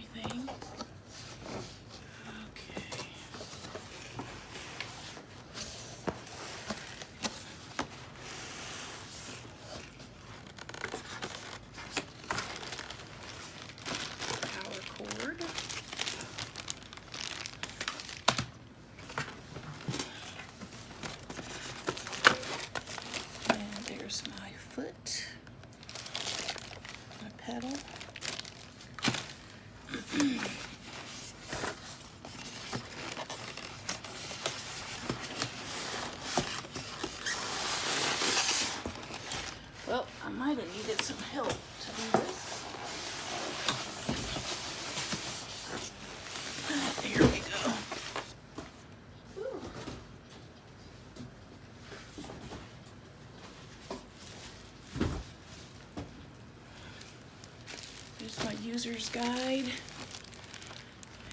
everything. Okay. Power cord. And there's my foot, my pedal. Well, I might have needed some help to do this. There we go. Whew. Here's my user's guide.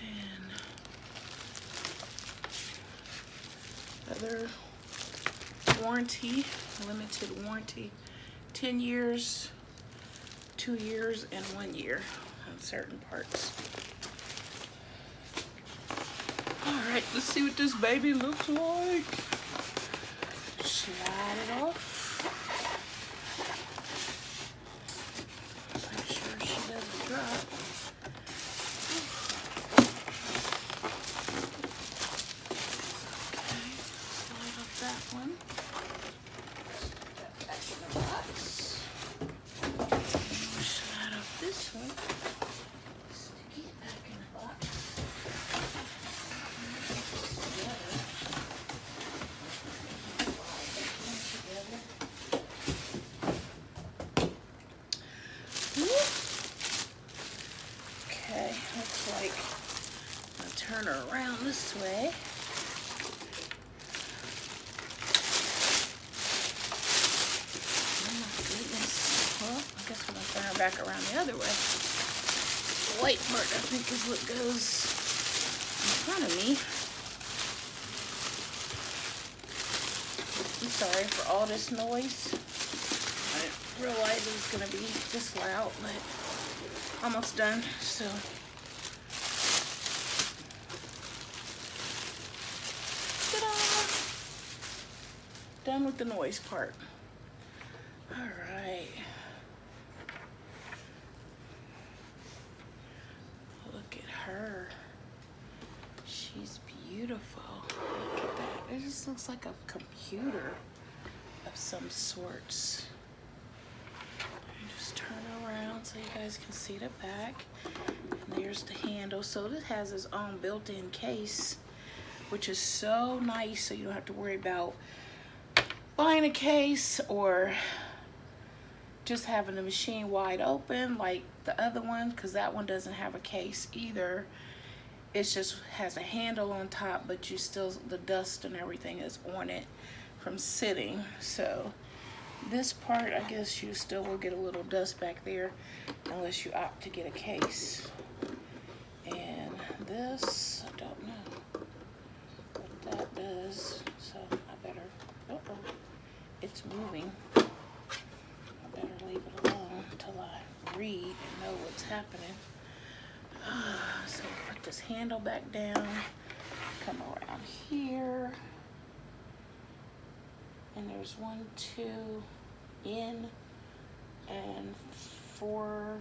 And other warranty, limited warranty. 10 years, 2 years, and 1 year on certain parts. All right, let's see what this baby looks like. Slide it off. Make sure she doesn't drop. Okay, slide off that one. This one, stick it back in the box. Okay, looks like I'll turn her around this way. Oh my goodness. Well, I guess we're gonna turn her back around the other way. The white part, I think, is what goes in front of me. I'm sorry for all this noise. I didn't realize it was gonna be this loud, but almost done, so. Ta-da! Done with the noise part. All right. Look at her. She's beautiful. Look at that. It just looks like a computer of some sorts. Just turn around so you guys can see the back. And there's the handle. So this has its own built-in case, which is so nice, so you don't have to worry about buying a case or just having the machine wide open like the other one, because that one doesn't have a case either. It just has a handle on top, but you still, the dust and everything is on it from sitting. So this part, I guess you still will get a little dust back there unless you opt to get a case. And this, I don't know what that does, so I better, uh-oh, it's moving. I better leave it alone until I read and know what's happening. So put this handle back down, come around here, and there's 1, 2 in, and 4,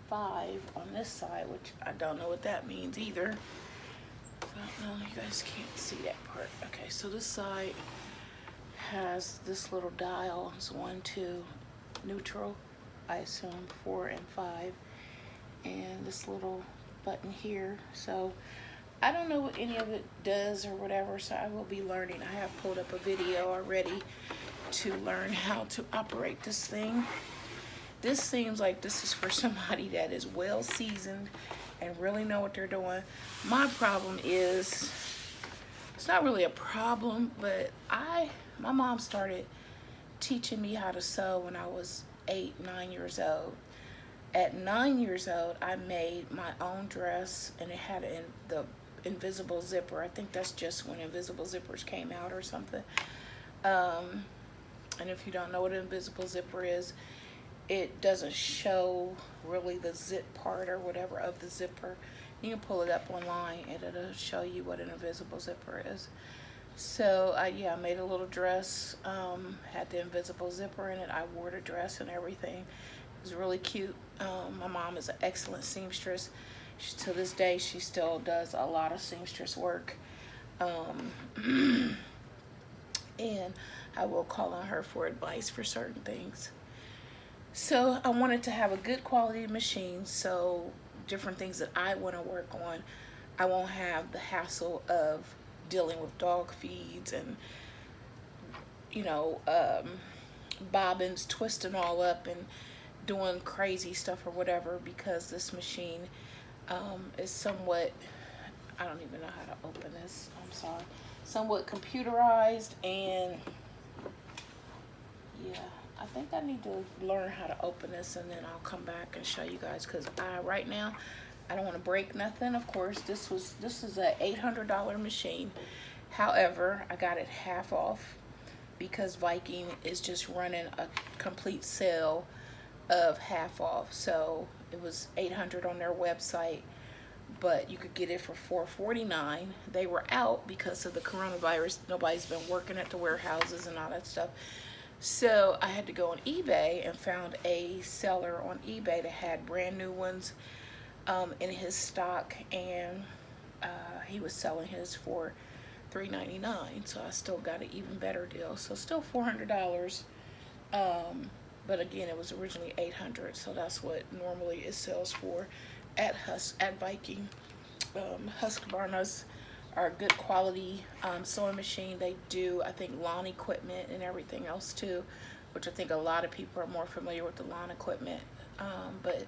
5 on this side, which I don't know what that means either. I don't know, you guys can't see that part. Okay, so this side has this little dial. It's 1, 2, neutral, I assume 4 and 5, and this little button here. So I don't know what any of it does or whatever, so I will be learning. I have pulled up a video already to learn how to operate this thing. This seems like this is for somebody that is well seasoned and really know what they're doing. My problem is, it's not really a problem, but my mom started teaching me how to sew when I was 8, 9 years old. At 9 years old, I made my own dress, and it had the invisible zipper. I think that's just when invisible zippers came out or something. And if you don't know what an invisible zipper is, it doesn't show really the zip part or whatever of the zipper. You can pull it up online and it'll show you what an invisible zipper is. So yeah, I made a little dress, had the invisible zipper in it. I wore the dress and everything. It was really cute. My mom is an excellent seamstress. To this day, she still does a lot of seamstress work. And I will call on her for advice for certain things. So I wanted to have a good quality machine, so different things that I want to work on, I won't have the hassle of dealing with dog feeds and, you know, bobbins twisting all up and doing crazy stuff or whatever, because this machine is somewhat, I don't even know how to open this, I'm sorry, somewhat computerized. And yeah, I think I need to learn how to open this, and then I'll come back and show you guys, because right now I don't want to break nothing. Of course, this is a $800 machine. However, I got it half off because Viking is just running a complete sale of half off. So it was $800 on their website, but you could get it for $449. They were out because of the coronavirus. Nobody's been working at the warehouses and all that stuff. So I had to go on eBay and found a seller on eBay that had brand new ones in his stock, and he was selling his for $399. So I still got an even better deal. So still $400. But again, it was originally $800. So that's what normally it sells for at Viking. Husqvarna's are a good quality sewing machine. They do, I think, lawn equipment and everything else too, which I think a lot of people are more familiar with the lawn equipment. But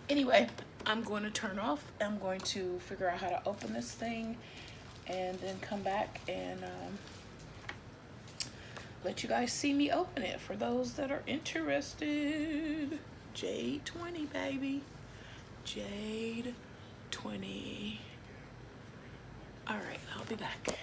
anyway, I'm going to turn off. I'm going to figure out how to open this thing and then come back and let you guys see me open it for those that are interested. Jade 20, baby. Jade 20. All right, I'll be back.